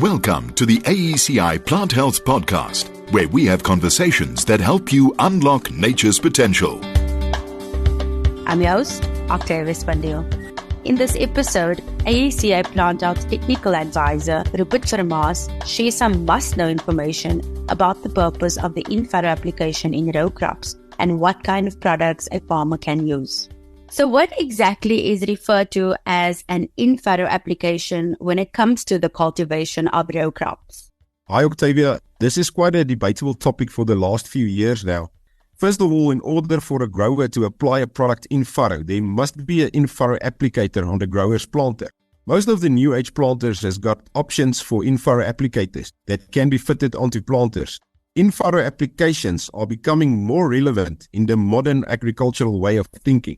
Welcome to the AECI Plant Health podcast, where we have conversations that help you unlock nature's potential. I'm your host, Octavius Pandil. In this episode, AECI Plant Health Technical Advisor Rupert Vermaas shares some must-know information about the purpose of the in-furrow application in row crops and what kind of products a farmer can use. So what exactly is referred to as an in-furrow application when it comes to the cultivation of row crops? Hi Octavia, this is quite a debatable topic for the last few years now. First of all, in order for a grower to apply a product in-furrow, there must be an in-furrow applicator on the grower's planter. Most of the new age planters has got options for in-furrow applicators that can be fitted onto planters. In-furrow applications are becoming more relevant in the modern agricultural way of thinking.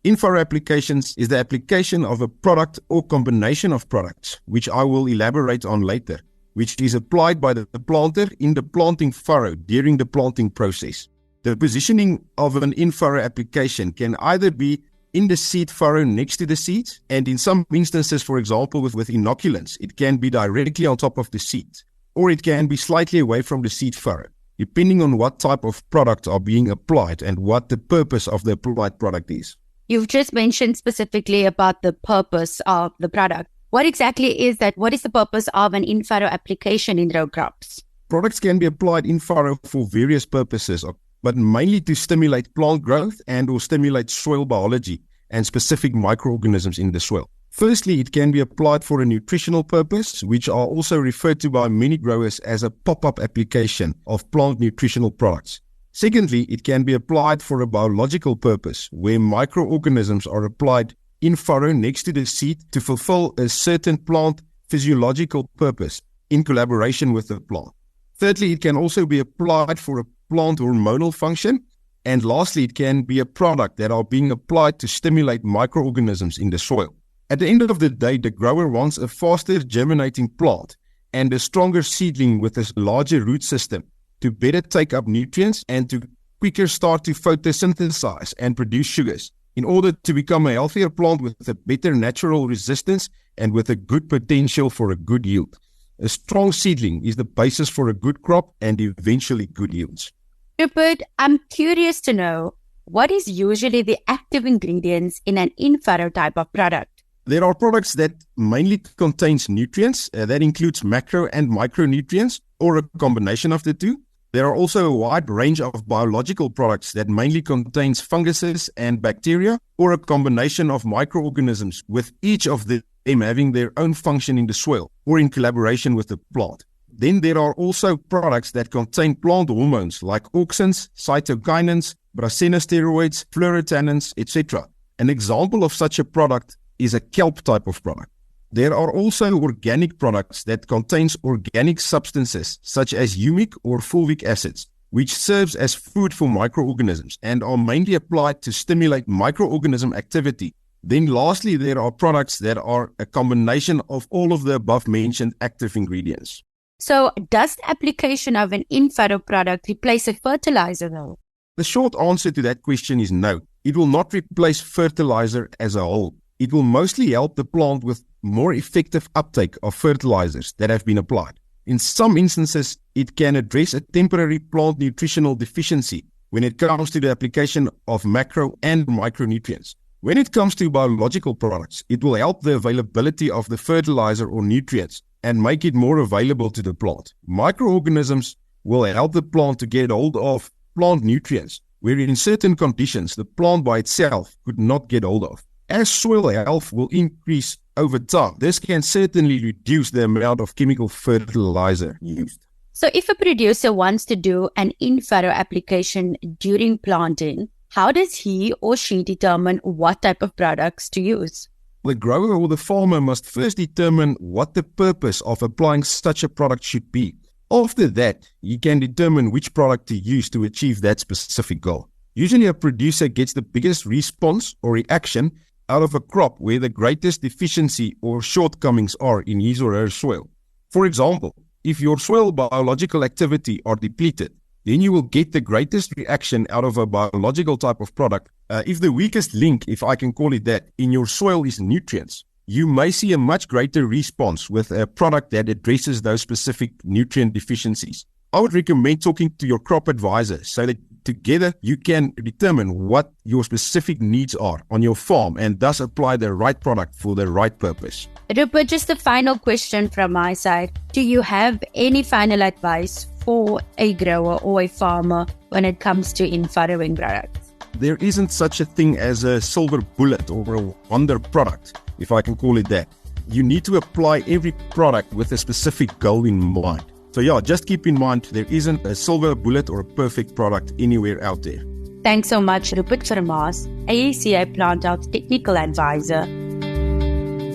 In-furrow applications is the application of a product or combination of products, which I will elaborate on later, which is applied by the planter in the planting furrow during the planting process. The positioning of an in-furrow application can either be in the seed furrow next to the seeds, and in some instances, for example, with inoculants, it can be directly on top of the seeds, or it can be slightly away from the seed furrow, depending on what type of products are being applied and what the purpose of the applied product is. You've just mentioned specifically about the purpose of the product. What exactly is that? What is the purpose of an in-furrow application in row crops? Products can be applied in-furrow for various purposes, but mainly to stimulate plant growth and or stimulate soil biology and specific microorganisms in the soil. Firstly, it can be applied for a nutritional purpose, which are also referred to by many growers as a pop-up application of plant nutritional products. Secondly, it can be applied for a biological purpose, where microorganisms are applied in furrow next to the seed to fulfill a certain plant physiological purpose in collaboration with the plant. Thirdly, it can also be applied for a plant hormonal function. And lastly, it can be a product that are being applied to stimulate microorganisms in the soil. At the end of the day, the grower wants a faster germinating plant and a stronger seedling with a larger root system to better take up nutrients and to quicker start to photosynthesize and produce sugars in order to become a healthier plant with a better natural resistance and with a good potential for a good yield. A strong seedling is the basis for a good crop and eventually good yields. Rupert, I'm curious to know, what is usually the active ingredients in an in-furrow type of product? There are products that mainly contains nutrients, that includes macro and micronutrients or a combination of the two. There are also a wide range of biological products that mainly contains funguses and bacteria or a combination of microorganisms, with each of them having their own function in the soil or in collaboration with the plant. Then there are also products that contain plant hormones like auxins, cytokinins, brasinosteroids, fluorotannins, etc. An example of such a product is a kelp type of product. There are also organic products that contains organic substances such as humic or fulvic acids, which serves as food for microorganisms and are mainly applied to stimulate microorganism activity. Then lastly, there are products that are a combination of all of the above mentioned active ingredients. So does the application of an in-furrow product replace a fertilizer though? The short answer to that question is no. It will not replace fertilizer as a whole. It will mostly help the plant with more effective uptake of fertilizers that have been applied. In some instances, it can address a temporary plant nutritional deficiency when it comes to the application of macro and micronutrients. When it comes to biological products, it will help the availability of the fertilizer or nutrients and make it more available to the plant. Microorganisms will help the plant to get hold of plant nutrients, where in certain conditions the plant by itself could not get hold of. As soil health will increase over time, this can certainly reduce the amount of chemical fertilizer used. So if a producer wants to do an in-furrow application during planting, how does he or she determine what type of products to use? The grower or the farmer must first determine what the purpose of applying such a product should be. After that, he can determine which product to use to achieve that specific goal. Usually a producer gets the biggest response or reaction out of a crop where the greatest deficiency or shortcomings are in his or her soil. For example, if your soil biological activity are depleted, then you will get the greatest reaction out of a biological type of product. If the weakest link, if I can call it that, in your soil is nutrients, you may see a much greater response with a product that addresses those specific nutrient deficiencies. I would recommend talking to your crop advisor so that together you can determine what your specific needs are on your farm and thus apply the right product for the right purpose. Rupert, just a final question from my side. Do you have any final advice for a grower or a farmer when it comes to in-furrowing products? There isn't such a thing as a silver bullet or a wonder product, if I can call it that. You need to apply every product with a specific goal in mind. So yeah, just keep in mind there isn't a silver bullet or a perfect product anywhere out there. Thanks so much, Rupert Vermaas, AECI Plant Health Technical Advisor.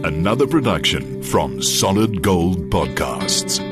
Another production from Solid Gold Podcasts.